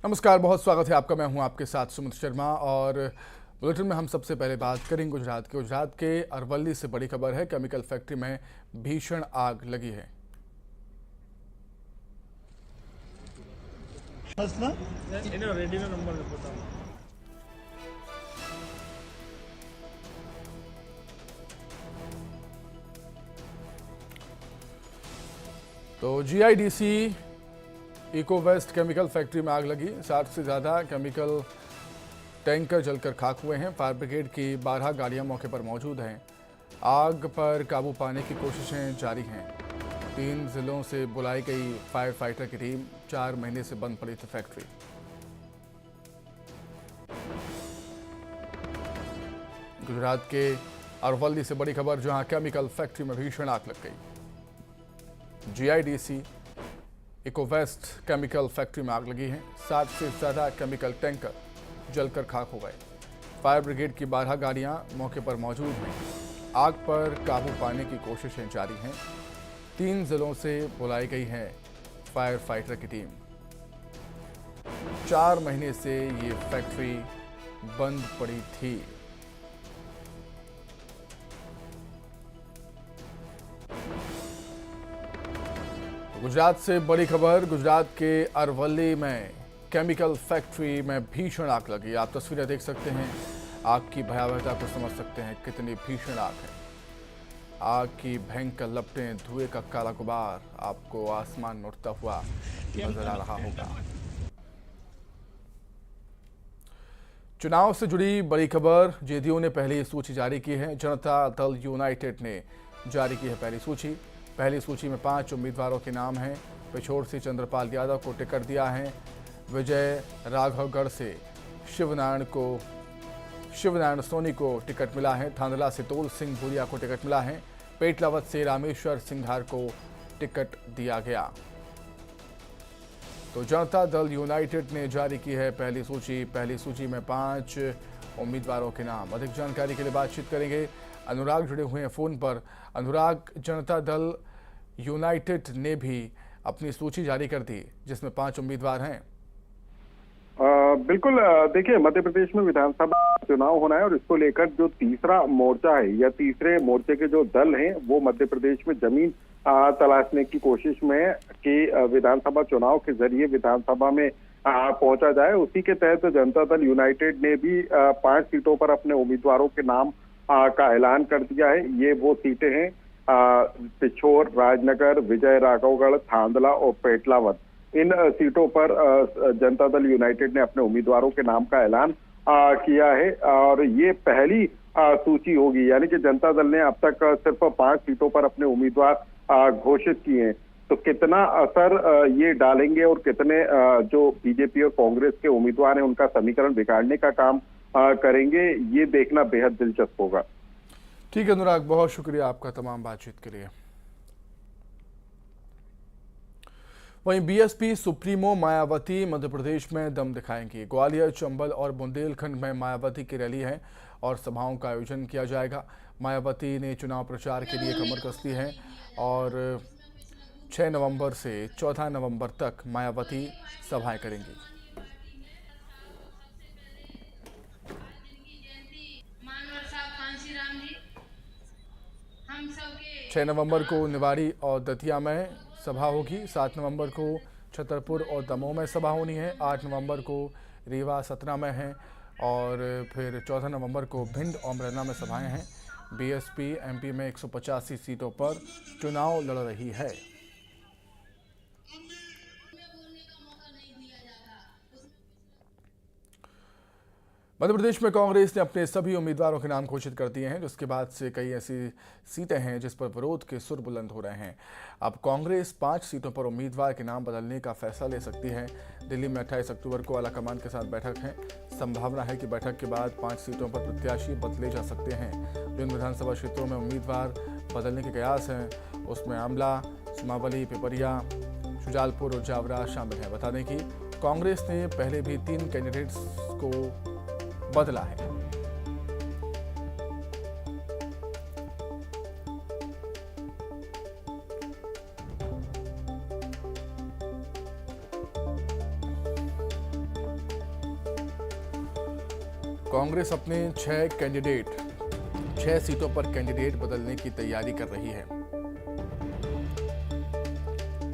नमस्कार, बहुत स्वागत है आपका। मैं हूं आपके साथ सुमित शर्मा और बुलेटिन में हम सबसे पहले बात करेंगे गुजरात के अरवली से बड़ी खबर है। केमिकल फैक्ट्री में भीषण आग लगी है। तो GIDC eco waste chemical factory में आग लगी। 60 से ज़्यादा केमिकल टैंकर जलकर खाक हुए हैं। फायर ब्रिगेड की 12 गाड़ियां मौके पर मौजूद हैं। आग पर काबू पाने की कोशिशें जारी हैं। 3 जिलों से बुलाई गई फायर फाइटर की टीम। 4 महीने से बंद पड़ी थी फैक्ट्री। गुजरात के अरवली से बड़ी खबर, जहां केमिकल फैक्ट्री में भीषण आग लग गई। GIDC eco waste chemical factory में आग लगी है। 60 से ज़्यादा केमिकल टैंकर जलकर खाक हो गए। फायर ब्रिगेड की 12 गाड़ियां मौके पर मौजूद हैं। आग पर काबू पाने की कोशिशें जारी हैं। 3 जिलों से बुलाई गई है फायर फाइटर की टीम। 4 महीने से ये फैक्ट्री बंद पड़ी थी। गुजरात से बड़ी खबर, गुजरात के अरवली में केमिकल फैक्ट्री में भीषण आग लगी। आप तस्वीरें देख सकते हैं, आग की भयावहता को समझ सकते हैं। कितनी भीषण आग है। आग की भयंकर लपटें, धुएं का काला गुबार आपको आसमान में उड़ता हुआ नजर आ रहा होगा। चुनाव से जुड़ी बड़ी खबर, जेडीयू ने पहली सूची जारी की है। जनता दल यूनाइटेड ने जारी की है पहली सूची। पहली सूची में 5 उम्मीदवारों के नाम हैं। पिछोर से चंद्रपाल यादव को टिकट दिया है। विजय राघवगढ़ से शिवनारायण सोनी को टिकट मिला है। थांदला से तोल सिंह भूरिया को टिकट मिला है। पेटलावत से रामेश्वर सिंघार को टिकट दिया गया। तो जनता दल यूनाइटेड ने जारी की है पहली सूची। पहली सूची में 5 उम्मीदवारों के नाम। अधिक जानकारी के लिए बातचीत करेंगे। अनुराग जुड़े हुए हैं फोन पर। अनुराग, जनता दल यूनाइटेड ने भी अपनी सूची जारी कर दी जिसमें 5 उम्मीदवार हैं। बिल्कुल। देखिए, मध्य प्रदेश में विधानसभा चुनाव होना है और इसको लेकर जो तीसरा मोर्चा है या तीसरे मोर्चे के जो दल हैं वो मध्य प्रदेश में जमीन तलाशने की कोशिश में है कि विधानसभा चुनाव के जरिए विधानसभा में पहुंचा जाए। उसी के तहत जनता दल यूनाइटेड ने भी 5 सीटों पर अपने उम्मीदवारों के नाम का ऐलान कर दिया है। ये वो सीटें हैं पिछोर, राजनगर, विजय राघवगढ़, थांदला और पेटलावत। इन सीटों पर जनता दल यूनाइटेड ने अपने उम्मीदवारों के नाम का ऐलान किया है और ये पहली सूची होगी। यानी कि जनता दल ने अब तक सिर्फ 5 सीटों पर अपने उम्मीदवार घोषित किए हैं। तो कितना असर ये डालेंगे और कितने जो बीजेपी और कांग्रेस के उम्मीदवार हैं उनका समीकरण बिगाड़ने का काम करेंगे, ये देखना बेहद दिलचस्प होगा। ठीक है अनुराग, बहुत शुक्रिया आपका तमाम बातचीत के लिए। वहीं बीएसपी सुप्रीमो मायावती मध्य प्रदेश में दम दिखाएंगी। ग्वालियर, चंबल और बुंदेलखंड में मायावती की रैली है और सभाओं का आयोजन किया जाएगा। मायावती ने चुनाव प्रचार के लिए कमर कस ली है और 6 नवंबर से 14 नवंबर तक मायावती सभाएं करेंगी। 6 नवंबर को निवाड़ी और दतिया में सभा होगी। 7 नवंबर को छतरपुर और दमोह में सभा होनी है। 8 नवंबर को रीवा, सतना में है और फिर 14 नवंबर को भिंड और मुरैना में सभाएं हैं। बीएसपी एमपी में 185 सीटों पर चुनाव लड़ रही है। मध्य प्रदेश में कांग्रेस ने अपने सभी उम्मीदवारों के नाम घोषित कर दिए हैं, जिसके बाद से कई ऐसी सीटें हैं जिस पर विरोध के सुर बुलंद हो रहे हैं। अब कांग्रेस 5 सीटों पर उम्मीदवार के नाम बदलने का फैसला ले सकती है। दिल्ली में 28 अक्टूबर को आलाकमान के साथ बैठक है। संभावना है कि बैठक के बाद 5 सीटों पर प्रत्याशी बदले जा सकते हैं। जिन विधानसभा क्षेत्रों में उम्मीदवार बदलने के कयास हैं उसमें आमला, सुमावली, पिपरिया, शुजालपुर और जावरा शामिल है। बता दें कि कांग्रेस ने पहले भी 3 कैंडिडेट्स को बदला है। कांग्रेस अपने 6 सीटों पर कैंडिडेट बदलने की तैयारी कर रही है।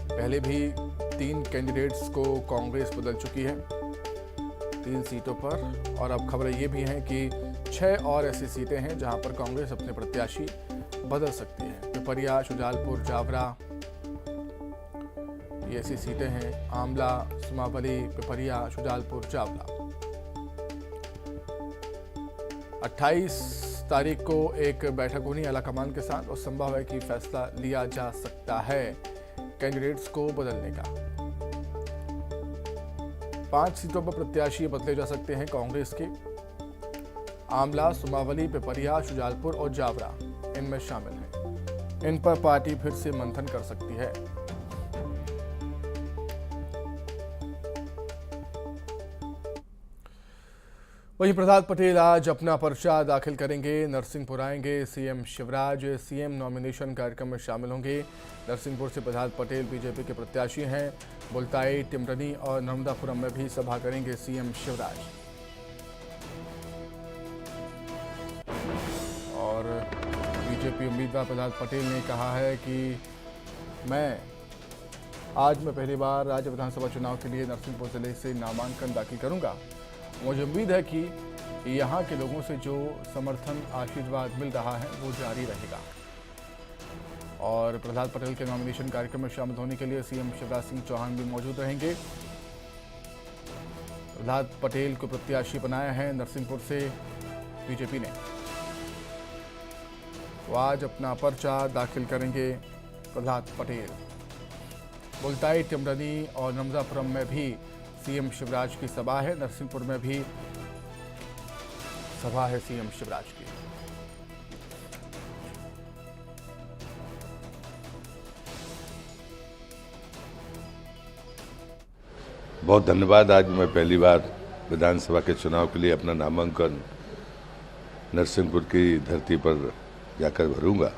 पहले भी 3 कैंडिडेट्स को कांग्रेस बदल चुकी है 3 सीटों पर, और अब खबरें ये भी हैं कि 6 और ऐसी सीटें हैं जहां पर कांग्रेस अपने प्रत्याशी बदल सकती है। पिपरिया, शुजालपुर, जावरा, ये ऐसी सीटें हैं। आमला, सुमावली, पिपरिया, शुजालपुर, जावरा। 28 तारीख को एक बैठक होनी आलाकमान के साथ, और संभव है कि फैसला लिया जा सकता है कैंडिडेट्स को बदलने का। 5 सीटों पर प्रत्याशी बदले जा सकते हैं कांग्रेस के। आमला, सुमावली, पिपरिया, शुजालपुर और जावरा इनमें शामिल हैं। इन पर पार्टी फिर से मंथन कर सकती है। वहीं प्रहलाद पटेल आज अपना पर्चा दाखिल करेंगे, नरसिंहपुर आएंगे। सीएम शिवराज सीएम नॉमिनेशन कार्यक्रम में शामिल होंगे। नरसिंहपुर से प्रहलाद पटेल बीजेपी के प्रत्याशी हैं। बुल्ताई, टिमरनी और नर्मदापुरम में भी सभा करेंगे सीएम शिवराज। और बीजेपी उम्मीदवार प्रहलाद पटेल ने कहा है कि आज मैं पहली बार राज्य विधानसभा चुनाव के लिए नरसिंहपुर जिले से नामांकन दाखिल करूंगा। मुझे उम्मीद है कि यहाँ के लोगों से जो समर्थन, आशीर्वाद मिल रहा है वो जारी रहेगा। और प्रहलाद पटेल के नॉमिनेशन कार्यक्रम में शामिल होने के लिए सीएम शिवराज सिंह चौहान भी मौजूद रहेंगे। प्रहलाद पटेल को प्रत्याशी बनाया है नरसिंहपुर से बीजेपी ने। तो आज अपना पर्चा दाखिल करेंगे प्रहलाद पटेल। बुल्ताई, टिमरनी और नर्मदापुरम में भी सीएम शिवराज की सभा है। नरसिंहपुर में भी सभा है सीएम शिवराज की। बहुत धन्यवाद। आज मैं पहली बार विधानसभा के चुनाव के लिए अपना नामांकन नरसिंहपुर की धरती पर जाकर भरूंगा।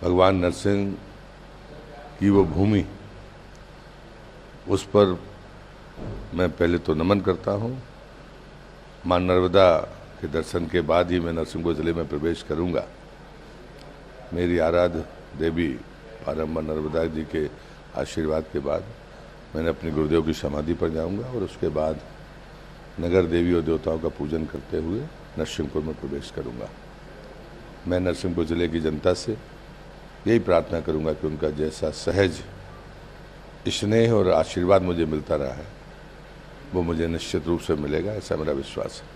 भगवान नरसिंह की वो भूमि, उस पर मैं पहले तो नमन करता हूँ। मां नर्मदा के दर्शन के बाद ही मैं नरसिंहपुर जिले में प्रवेश करूंगा। मेरी आराध्य देवी पारम्बा नर्मदा जी के आशीर्वाद के बाद मैंने अपने गुरुदेव की समाधि पर जाऊंगा और उसके बाद नगर देवी और देवताओं का पूजन करते हुए नरसिंहपुर में प्रवेश करूंगा। मैं नरसिंहपुर जिले की जनता से यही प्रार्थना करूंगा कि उनका जैसा सहज स्नेह और आशीर्वाद मुझे मिलता रहा है वो मुझे निश्चित रूप से मिलेगा, ऐसा मेरा विश्वास है।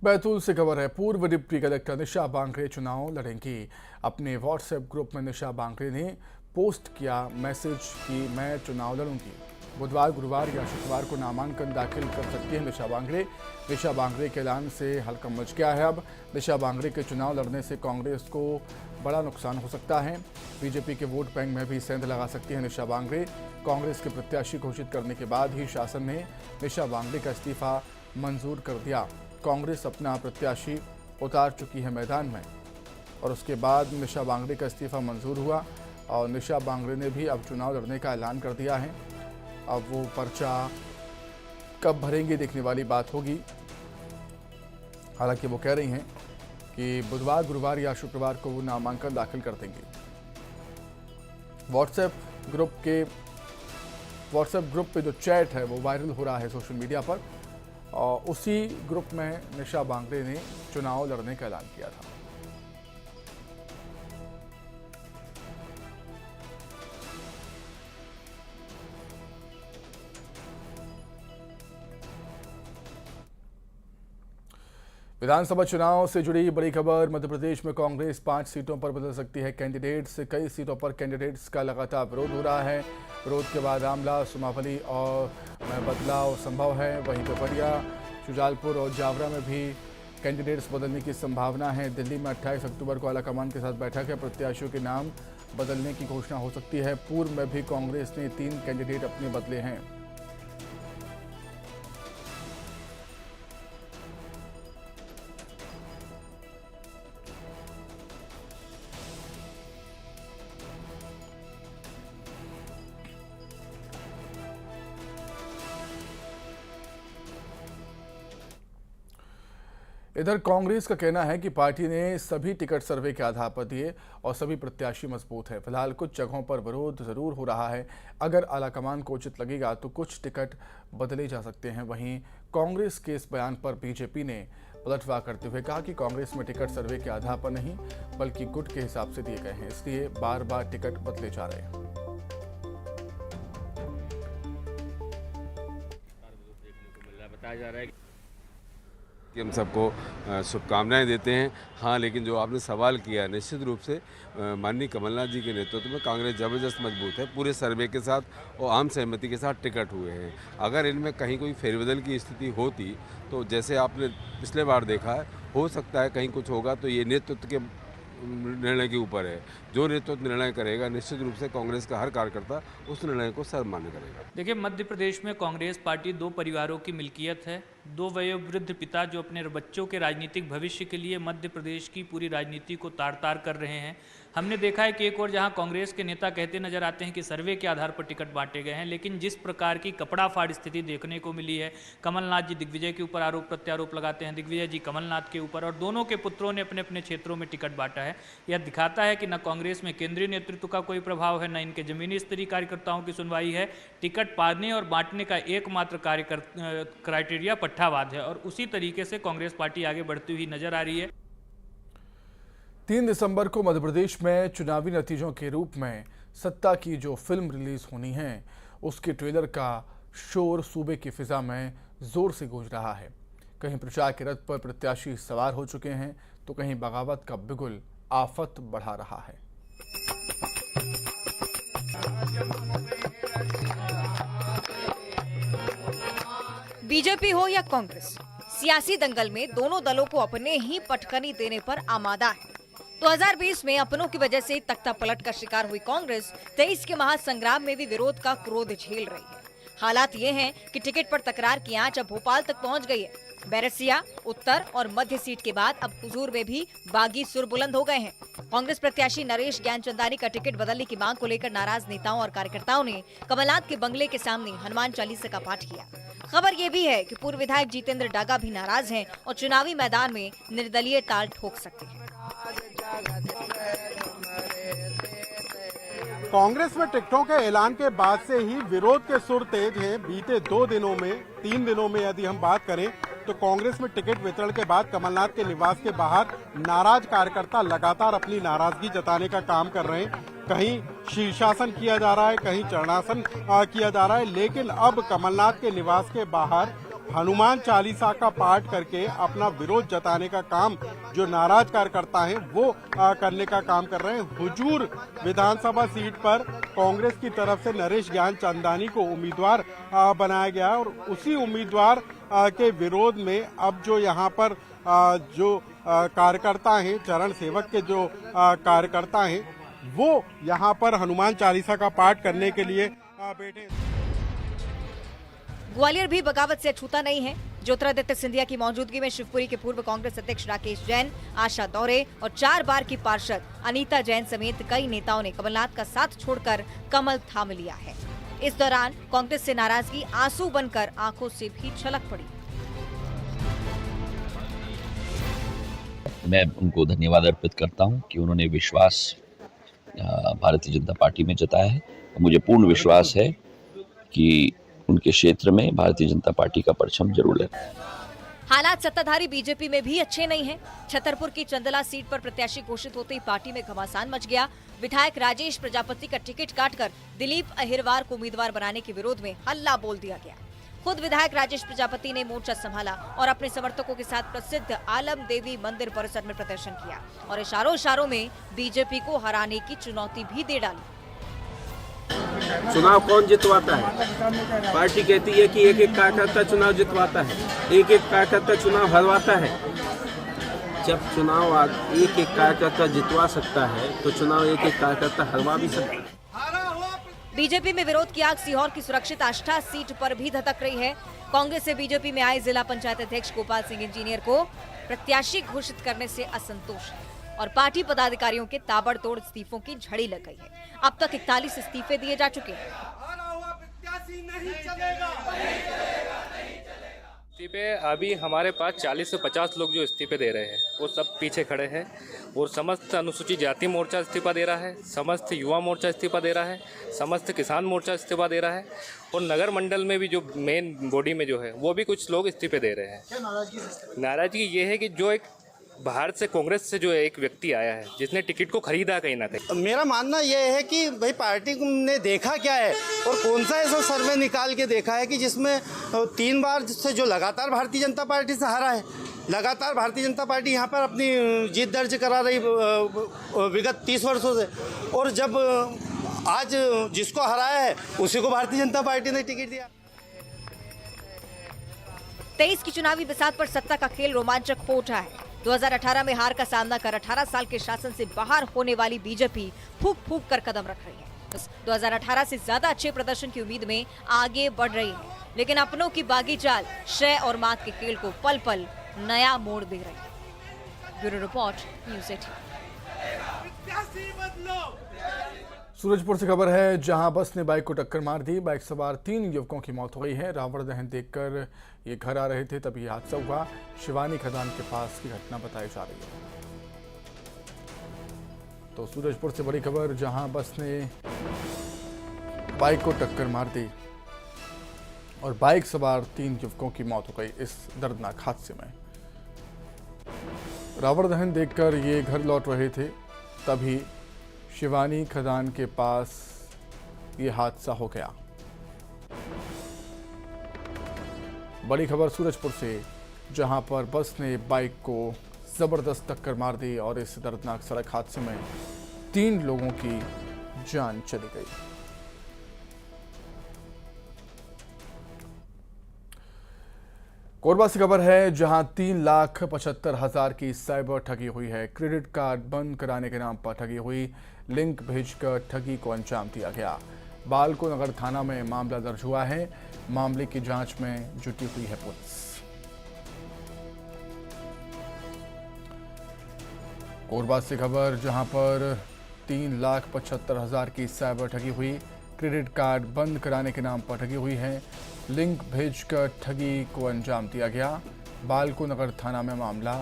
बैतूल से खबर है। पूर्व डिप्टी कलेक्टर निशा बांगरे चुनाव लड़ेंगी। अपने व्हाट्सएप ग्रुप में निशा बांगरे ने पोस्ट किया मैसेज कि मैं चुनाव लड़ूंगी। बुधवार, गुरुवार या शुक्रवार को नामांकन दाखिल कर सकती है निशा बांगरे। निशा बांगरे के ऐलान से हल्का मच गया है। अब निशा बांगरे के चुनाव लड़ने से कांग्रेस को बड़ा नुकसान हो सकता है। बीजेपी के वोट बैंक में भी सेंध लगा सकती है निशा बांगरे। कांग्रेस के प्रत्याशी घोषित करने के बाद ही शासन ने निशा बांगरे का इस्तीफा मंजूर कर दिया। कांग्रेस अपना प्रत्याशी उतार चुकी है मैदान में, और उसके बाद निशा बांगरे का इस्तीफा मंजूर हुआ और निशा बांगरे ने भी अब चुनाव लड़ने का ऐलान कर दिया है। अब वो पर्चा कब भरेंगे देखने वाली बात होगी। हालांकि वो कह रही हैं कि बुधवार, गुरुवार या शुक्रवार को वो नामांकन दाखिल कर देंगे। व्हाट्सएप ग्रुप पे जो चैट है वो वायरल हो रहा है सोशल मीडिया पर, और उसी ग्रुप में निशा बांगरे ने चुनाव लड़ने का ऐलान किया था। विधानसभा चुनाव से जुड़ी बड़ी खबर। मध्य प्रदेश में कांग्रेस 5 सीटों पर बदल सकती है कैंडिडेट्स। कई सीटों पर कैंडिडेट्स का लगातार विरोध हो रहा है। विरोध के बाद आमला, सुमावली और में बदलाव संभव है। वहीं पिपरिया, शुजालपुर और जावरा में भी कैंडिडेट्स बदलने की संभावना है। दिल्ली में 28 अक्टूबर को आलाकमान के साथ बैठक है। प्रत्याशियों के नाम बदलने की घोषणा हो सकती है। पूर्व में भी कांग्रेस ने 3 कैंडिडेट अपने बदले हैं। इधर कांग्रेस का कहना है कि पार्टी ने सभी टिकट सर्वे के आधार पर दिए और सभी प्रत्याशी मजबूत हैं। फिलहाल कुछ जगहों पर विरोध जरूर हो रहा है। अगर आलाकमान को उचित लगेगा तो कुछ टिकट बदले जा सकते हैं। वहीं कांग्रेस के इस बयान पर बीजेपी ने पलटवार करते हुए कहा कि कांग्रेस में टिकट सर्वे के आधार पर नहीं बल्कि गुट के हिसाब से दिए गए हैं, इसलिए बार बार टिकट बदले जा रहे हैं। बताया जा रहा है कि हम सबको शुभकामनाएं देते हैं। हाँ, लेकिन जो आपने सवाल किया, निश्चित रूप से माननीय कमलनाथ जी के नेतृत्व में कांग्रेस ज़बरदस्त मजबूत है। पूरे सर्वे के साथ और आम सहमति के साथ टिकट हुए हैं। अगर इनमें कहीं कोई फेरबदल की स्थिति होती तो जैसे आपने पिछले बार देखा है, हो सकता है कहीं कुछ होगा, तो ये नेतृत्व के निर्णय के ऊपर है। जो नेतृत्व निर्णय करेगा, निश्चित रूप से कांग्रेस का हर कार्यकर्ता उस निर्णय को सर्वमान्य करेगा। देखिए, मध्य प्रदेश में कांग्रेस पार्टी 2 परिवारों की मिल्कियत है। 2 वयोवृद्ध पिता जो अपने बच्चों के राजनीतिक भविष्य के लिए मध्य प्रदेश की पूरी राजनीति को तार-तार कर रहे हैं। हमने देखा है कि एक और जहां कांग्रेस के नेता कहते नजर आते हैं कि सर्वे के आधार पर टिकट बांटे गए हैं, लेकिन जिस प्रकार की कपड़ा फाड़ स्थिति देखने को मिली है, कमलनाथ जी दिग्विजय के ऊपर आरोप प्रत्यारोप लगाते हैं, दिग्विजय जी कमलनाथ के ऊपर, और दोनों के पुत्रों ने अपने अपने क्षेत्रों में टिकट बांटा है। यह दिखाता है कि न कांग्रेस में केंद्रीय नेतृत्व का कोई प्रभाव है, न इनके जमीनी स्तरीय कार्यकर्ताओं की सुनवाई है। टिकट पाने और बांटने का एकमात्र क्राइटेरिया पट्टावाद है, और उसी तरीके से कांग्रेस पार्टी आगे बढ़ती हुई नजर आ रही है। 3 दिसंबर को मध्य प्रदेश में चुनावी नतीजों के रूप में सत्ता की जो फिल्म रिलीज होनी है, उसके ट्रेलर का शोर सूबे की फिजा में जोर से गूंज रहा है। कहीं प्रचार के रथ पर प्रत्याशी सवार हो चुके हैं तो कहीं बगावत का बिगुल आफत बढ़ा रहा है। बीजेपी हो या कांग्रेस, सियासी दंगल में दोनों दलों को अपने ही पटखनी देने पर आमादा है। 2020 में अपनों की वजह से तख्ता पलट का शिकार हुई कांग्रेस 23 के महासंग्राम में भी विरोध का क्रोध झेल रही है। हालात ये हैं कि टिकट पर तकरार की आंच अब भोपाल तक पहुंच गई है। बैरसिया, उत्तर और मध्य सीट के बाद अब हुजूर में भी बागी सुर बुलंद हो गए हैं। कांग्रेस प्रत्याशी नरेश ज्ञानचंदानी का टिकट बदलने की मांग को लेकर नाराज नेताओं और कार्यकर्ताओं ने कमलनाथ के बंगले के सामने हनुमान चालीसा का पाठ किया। खबर ये भी है कि पूर्व विधायक जितेंद्र डागा भी नाराज हैं और चुनावी मैदान में निर्दलीय ताल ठोक सकते हैं। कांग्रेस में टिकटों के ऐलान के बाद से ही विरोध के सुर तेज हैं। बीते 2 दिनों में, 3 दिनों में यदि हम बात करें तो कांग्रेस में टिकट वितरण के बाद कमलनाथ के निवास के बाहर नाराज कार्यकर्ता लगातार अपनी नाराजगी जताने का काम कर रहे हैं। कहीं शीर्षासन किया जा रहा है, कहीं चरणासन किया जा रहा है, लेकिन अब कमलनाथ के निवास के बाहर हनुमान चालीसा का पाठ करके अपना विरोध जताने का काम जो नाराज कार्यकर्ता हैं वो करने का काम कर रहे हैं। हुजूर विधानसभा सीट पर कांग्रेस की तरफ से नरेश ज्ञानचंदानी को उम्मीदवार बनाया गया और उसी उम्मीदवार के विरोध में अब जो यहाँ पर जो कार्यकर्ता हैं, चरण सेवक के जो कार्यकर्ता हैं, वो यहाँ पर हनुमान चालीसा का पाठ करने के लिए बैठे। ग्वालियर भी बगावत से अछूता नहीं है। ज्योतिरादित्य सिंधिया की मौजूदगी में शिवपुरी के पूर्व कांग्रेस अध्यक्ष राकेश जैन, आशा दौरे और 4 बार की पार्षद अनीता जैन समेत कई नेताओं ने कमलनाथ का साथ छोड़कर कमल थाम लिया है। इस दौरान कांग्रेस से नाराजगी आंसू बनकर आंखों से भी छलक पड़ी। मैं उनको धन्यवाद अर्पित करता हूं कि उन्होंने विश्वास भारतीय जनता पार्टी में जताया है। मुझे पूर्ण विश्वास है कि उनके क्षेत्र में भारतीय जनता पार्टी का परचम जरूर है। हालात सत्ताधारी बीजेपी में भी अच्छे नहीं हैं। छतरपुर की चंदला सीट पर प्रत्याशी घोषित होते ही पार्टी में घमासान मच गया। विधायक राजेश प्रजापति का टिकट काटकर दिलीप अहिरवार को उम्मीदवार बनाने के विरोध में हल्ला बोल दिया गया। खुद विधायक राजेश प्रजापति ने मोर्चा संभाला और अपने समर्थकों के साथ प्रसिद्ध आलम देवी मंदिर परिसर में प्रदर्शन किया और इशारों में बीजेपी को हराने की चुनौती भी दे डाली। चुनाव कौन जितवाता है? पार्टी कहती है कि एक एक कार्यकर्ता चुनाव जितवाता है, एक एक कार्यकर्ता चुनाव हरवाता है। जब चुनाव एक एक कार्यकर्ता जितवा सकता है तो चुनाव एक एक कार्यकर्ता हरवा भी सकता है। बीजेपी में विरोध की आग सीहोर की सुरक्षित आष्टा सीट पर भी धधक रही है। कांग्रेस से बीजेपी में आए जिला पंचायत अध्यक्ष गोपाल सिंह इंजीनियर को प्रत्याशी घोषित करने से असंतोष है और पार्टी पदाधिकारियों के ताबड़तोड़ इस्तीफों की झड़ी लग गई है। अब तक 41 इस्तीफे दिए जा चुके हैं। इस्तीफे अभी हमारे पास 40 से 50 लोग जो इस्तीफे दे रहे हैं वो सब पीछे खड़े हैं। और समस्त अनुसूचित जाति मोर्चा इस्तीफा दे रहा है, समस्त युवा मोर्चा इस्तीफा दे रहा है, समस्त किसान मोर्चा इस्तीफा दे रहा है और नगर मंडल में भी जो मेन बॉडी में जो है वो भी कुछ लोग इस्तीफे दे रहे हैं। नाराजगी ये है कि जो एक बाहर से कांग्रेस से जो एक व्यक्ति आया है जिसने टिकट को खरीदा कहीं ना कहीं। मेरा मानना यह है कि भाई पार्टी ने देखा क्या है और कौन सा ऐसा सर्वे निकाल के देखा है कि जिसमें 3 बार से जो लगातार भारतीय जनता पार्टी से हारा है, लगातार भारतीय जनता पार्टी यहाँ पर अपनी जीत दर्ज करा रही विगत 30 वर्षों से, और जब आज जिसको हराया है उसी को भारतीय जनता पार्टी ने टिकट दिया। 23 की चुनावी बिसात पर सत्ता का खेल रोमांचक हो उठा है। 2018 में हार का सामना कर 18 साल के शासन से बाहर होने वाली बीजेपी फूंक फूंक कर कदम रख रही है। 2018 से ज्यादा अच्छे प्रदर्शन की उम्मीद में आगे बढ़ रही है, लेकिन अपनों की बागी चाल शय और मात के खेल को पल पल नया मोड़ दे रही है। Bureau report, news 18। सूरजपुर से खबर है, जहां बस ने बाइक को टक्कर मार दी। बाइक सवार 3 युवकों की मौत हो गई है। रावण दहन देखकर ये घर आ रहे थे तभी हादसा हुआ। शिवानी खदान के पास की घटना बताई जा रही है। तो सूरजपुर से बड़ी खबर, जहां बस ने बाइक को टक्कर मार दी और बाइक सवार 3 युवकों की मौत हो गई इस दर्दनाक हादसे में। रावण दहन देखकर ये घर लौट रहे थे तभी शिवानी खदान के पास ये हादसा हो गया। बड़ी खबर सूरजपुर से, जहां पर बस ने बाइक को जबरदस्त टक्कर मार दी और इस दर्दनाक सड़क हादसे में 3 लोगों की जान चली गई। कोरबा से खबर है, जहां 3,75,000 की साइबर ठगी हुई है। क्रेडिट कार्ड बंद कराने के नाम पर ठगी हुई, लिंक भेजकर ठगी को अंजाम दिया गया। बालको नगर थाना में मामला दर्ज हुआ है। मामले की जांच में जुटी हुई है पुलिस। कोरबा से खबर, जहां पर 3,75,000 की साइबर ठगी हुई, क्रेडिट कार्ड बंद कराने के नाम पर ठगी हुई है, लिंक भेजकर ठगी को अंजाम दिया गया। बालको नगर थाना में मामला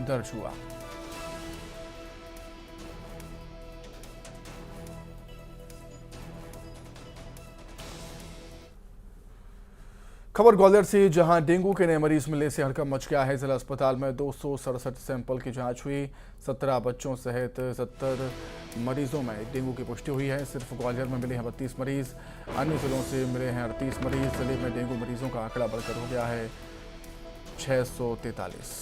दर्ज हुआ। खबर ग्वालियर से, जहां डेंगू के नए मरीज मिलने से हड़कंप मच गया है। जिला अस्पताल में 267 सैंपल की जांच हुई। 17 बच्चों सहित 70 मरीजों में डेंगू की पुष्टि हुई है। सिर्फ ग्वालियर में मिले हैं 32 मरीज, अन्य जिलों से मिले हैं 38 मरीज। जिले में डेंगू मरीजों का आंकड़ा बढ़कर हो गया है 643।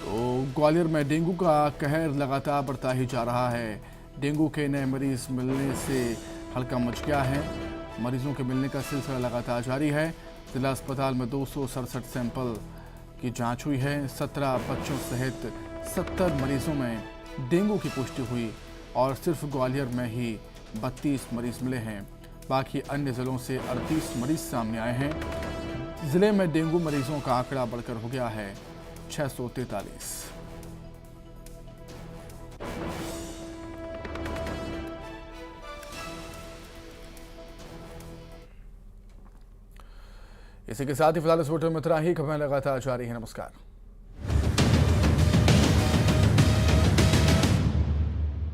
तो ग्वालियर में डेंगू का कहर लगातार बढ़ता ही जा रहा है। डेंगू के नए मरीज मिलने से हड़कंप मच गया है। मरीजों के मिलने का सिलसिला लगातार जारी है। जिला अस्पताल में 267 सैंपल की जांच हुई है। 17 बच्चों सहित 70 मरीजों में डेंगू की पुष्टि हुई और सिर्फ ग्वालियर में ही 32 मरीज मिले हैं। बाकी अन्य जिलों से 38 मरीज सामने आए हैं। जिले में डेंगू मरीजों का आंकड़ा बढ़कर हो गया है 643। इसी के साथ ही फिलहाल इस वीडियो में इतना ही। खबरें लगातार जारी है। नमस्कार।